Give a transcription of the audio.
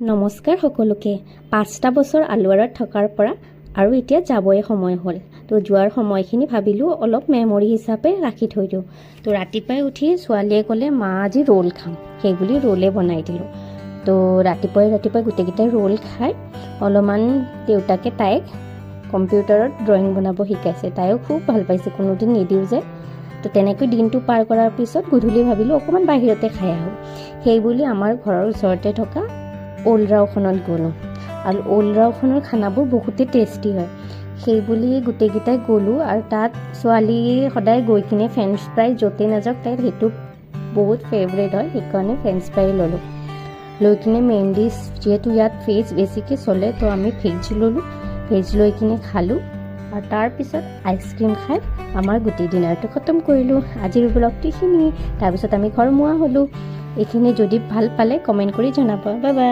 নমস্কাৰ সকলোকে। 5টা বছৰ আলুৱাৰত থকাৰ পৰা আৰু এতিয়া যাবই সময় হ'ল। তো যোৱাৰ সময়খিনি ভাবিলোঁ অলপ মেমৰি হিচাপে ৰাখি থৈ দিওঁ। তো ৰাতিপুৱাই উঠি ছোৱালীয়ে ক'লে মা আজি ৰোল খাম, সেইবুলি ৰোলে বনাই দিলোঁ। তো ৰাতিপুৱাই গোটেইকেইটাই ৰোল খাই অলপমান দেউতাকে তাইক কম্পিউটাৰত ড্ৰয়িং বনাব শিকাইছে। তাইও খুব ভাল পাইছে, কোনোদিন নিদিওঁ যে। তো তেনেকৈ দিনটো পাৰ কৰাৰ পিছত গধূলি ভাবিলোঁ অকণমান বাহিৰতে খাই আহোঁ। সেইবুলি আমাৰ ঘৰৰ ওচৰতে থকা অ'ল্ড ৰাওখনত গ'লোঁ। আৰু অ'ল্ড ৰাওখনৰ খানাবোৰ বহুতেই টেষ্টি হয়। সেইবুলি গোটেইকেইটাই গ'লোঁ আৰু তাত ছোৱালী সদায় গৈ কিনে ফ্ৰেঞ্চ ফ্ৰাই য'তে নাযাওক তাইৰ সেইটো বহুত ফেভৰেট হয়, সেইকাৰণে ফ্ৰেঞ্চ ফ্ৰাই ল'লোঁ। লৈ কিনে মেইন ডিছ যিহেতু ইয়াত ভেজ বেছিকৈ চলে, তো আমি ভেজ ল'লোঁ। ভেজ লৈ কিনে খালোঁ আৰু তাৰপিছত আইচক্ৰীম খাই আমাৰ গোটেই ডিনাৰটো খতম কৰিলোঁ। আজিৰ ব্লগটো এইখিনিয়ে। তাৰপিছত আমি ঘৰমুৱা হ'লোঁ। এইখিনি যদি ভাল পালে কমেণ্ট কৰি জনাব। Bye bye.